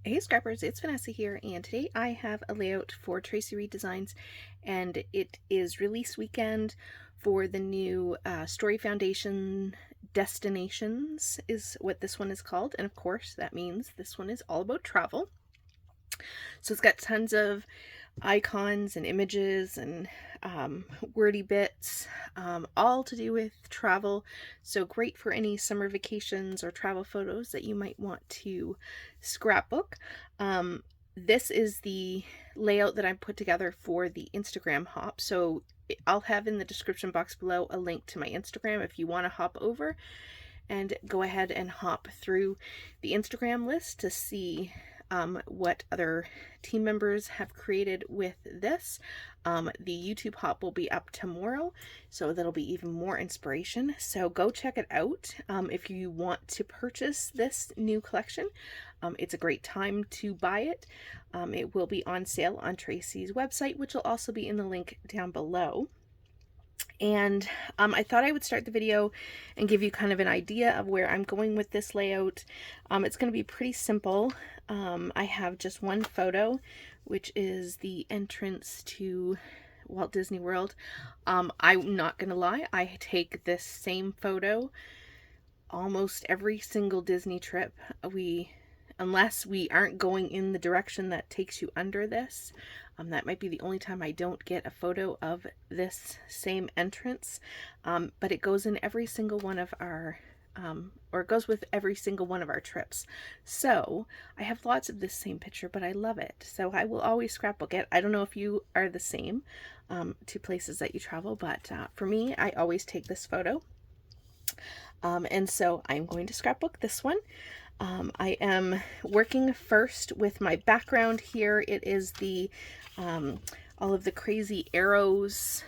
Hey Scrappers, it's Vanessa here, and today I have a layout for Traci Reed Designs, and it is release weekend for the new Story Foundation Destinations is what this one is called, and of course that means this one is all about travel. So it's got tons of icons and images and wordy bits, all to do with travel. So great for any summer vacations or travel photos that you might want to scrapbook. This is the layout that I put together for the Instagram hop. So I'll have in the description box below a link to my Instagram if you want to hop over and go ahead and hop through the Instagram list to see what other team members have created with this. The YouTube hop will be up tomorrow, so that'll be even more inspiration. So go check it out if you want to purchase this new collection. It's a great time to buy it. It will be on sale on Traci's website, which will also be in the link down below. And I thought I would start the video and give you kind of an idea of where I'm going with this layout. It's going to be pretty simple. I have just one photo, which is the entrance to Walt Disney World. I'm not going to lie, I take this same photo almost every single Disney trip. Unless we aren't going in the direction that takes you under this. That might be the only time I don't get a photo of this same entrance, but it goes in every single one of our, or it goes with every single one of our trips. So I have lots of this same picture, but I love it. So I will always scrapbook it. I don't know if you are the same to places that you travel, but for me, I always take this photo. And so I'm going to scrapbook this one. I am working first with my background here. It is the all of the crazy arrows,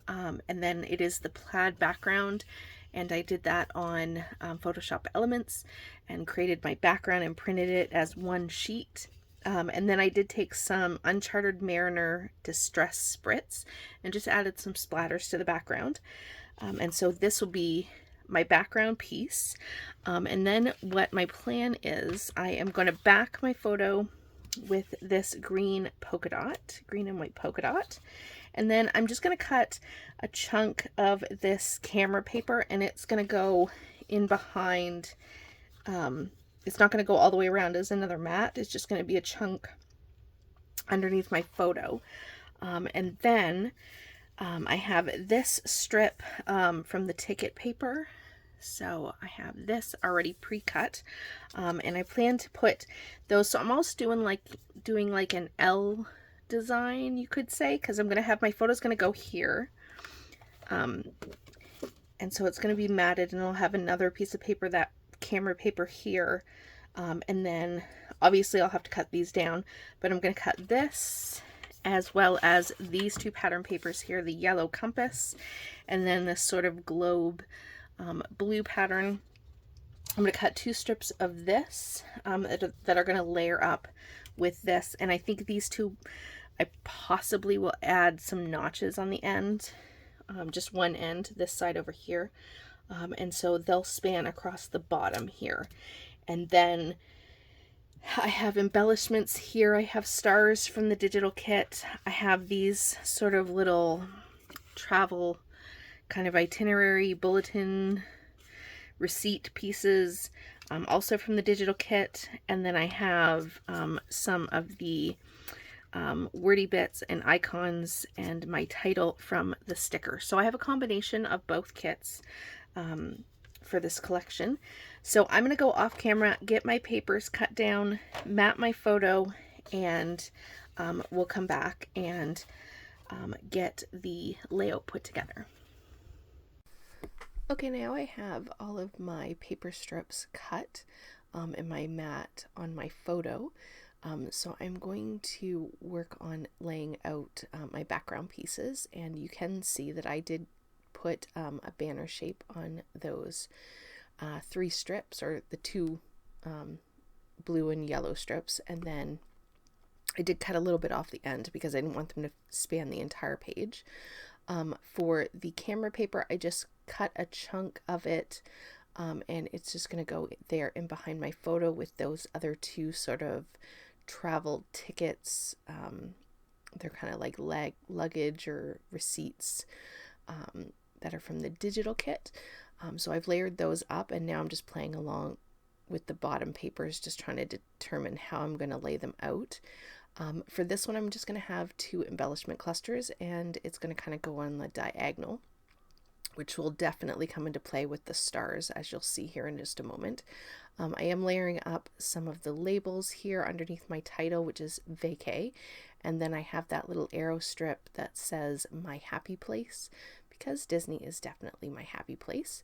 and then it is the plaid background, and I did that on Photoshop Elements and created my background and printed it as one sheet. And then I did take some Uncharted Mariner Distress Spritz and just added some splatters to the background. And so this will be my background piece. And then what my plan is, I am going to back my photo with this green and white polka dot. And then I'm just going to cut a chunk of this camera paper, and it's going to go in behind. It's not going to go all the way around as another mat. It's just going to be a chunk underneath my photo. And then I have this strip from the ticket paper. So I have this already pre-cut, and I plan to put those. So I'm also doing like an L design, you could say, because I'm gonna have my photos gonna go here, and so it's gonna be matted, and I'll have another piece of paper, that camera paper here, and then obviously I'll have to cut these down, but I'm gonna cut this as well as these two pattern papers here, the yellow compass, and then this sort of globe blue pattern. I'm going to cut two strips of this that are going to layer up with this, and I think these two, I possibly will add some notches on the end, just one end, this side over here, and so they'll span across the bottom here. And then I have embellishments here. I have stars from the digital kit. I have these sort of little travel kind of itinerary bulletin receipt pieces, also from the digital kit. And then I have some of the wordy bits and icons and my title from the sticker. So I have a combination of both kits for this collection. So I'm going to go off camera, get my papers cut down, map my photo, and we'll come back and get the layout put together. Okay, now I have all of my paper strips cut and my mat on my photo. So I'm going to work on laying out my background pieces, and you can see that I did put a banner shape on those three strips, or the two blue and yellow strips, and then I did cut a little bit off the end because I didn't want them to span the entire page. For the camera paper, I just cut a chunk of it, and it's just going to go there in behind my photo with those other two sort of travel tickets. They're kind of like luggage or receipts that are from the digital kit. So I've layered those up, and now I'm just playing along with the bottom papers, just trying to determine how I'm going to lay them out. For this one, I'm just going to have 2 embellishment clusters, and it's going to kind of go on the diagonal, which will definitely come into play with the stars, as you'll see here in just a moment. I am layering up some of the labels here underneath my title, which is vacay, and then I have that little arrow strip that says my happy place, because Disney is definitely my happy place.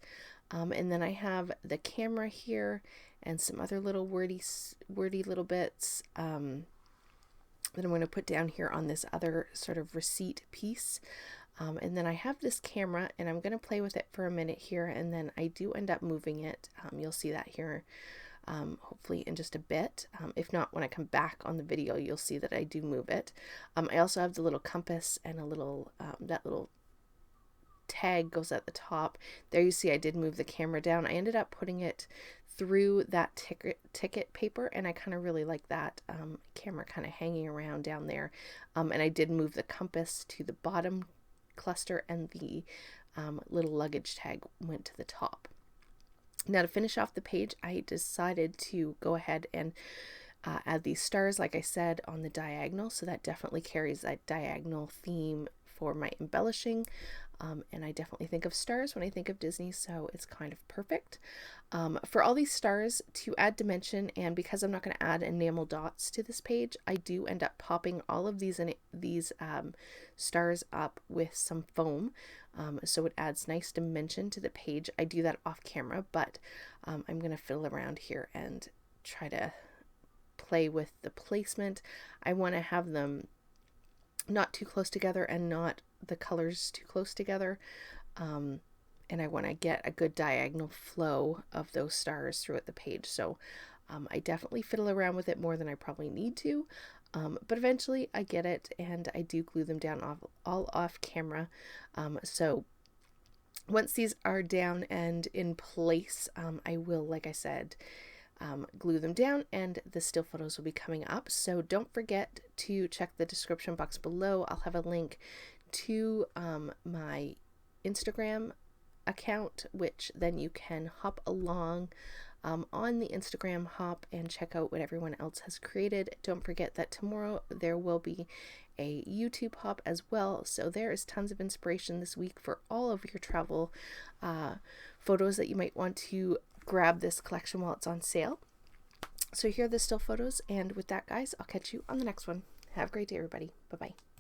And then I have the camera here and some other little wordy little bits that I'm going to put down here on this other sort of receipt piece. And then I have this camera, and I'm going to play with it for a minute here, and then I do end up moving it. You'll see that here hopefully in just a bit. If not, when I come back on the video, you'll see that I do move it. I also have the little compass and a little, that little tag goes at the top. There you see I did move the camera down. I ended up putting it through that ticket paper, and I kind of really like that camera kind of hanging around down there. And I did move the compass to the bottom cluster, and the little luggage tag went to the top. Now, to finish off the page, I decided to go ahead and add these stars, like I said, on the diagonal, so that definitely carries that diagonal theme for my embellishing. And I definitely think of stars when I think of Disney, so it's kind of perfect. For all these stars, to add dimension, and because I'm not going to add enamel dots to this page, I do end up popping all of these stars up with some foam, so it adds nice dimension to the page. I do that off camera, but I'm going to fiddle around here and try to play with the placement. I want to have them not too close together and not the colors too close together, and I want to get a good diagonal flow of those stars throughout the page. So I definitely fiddle around with it more than I probably need to, but eventually I get it, and I do glue them down all off camera. So once these are down and in place, I will, like I said, glue them down, and the still photos will be coming up. So don't forget to check the description box below. I'll have a link to my Instagram account, which then you can hop along on the Instagram hop and check out what everyone else has created. Don't forget that tomorrow there will be a YouTube hop as well, so there is tons of inspiration this week for all of your travel photos that you might want to grab this collection while it's on sale. So here are the still photos, and with that, guys, I'll catch you on the next one. Have a great day, everybody. Bye-bye.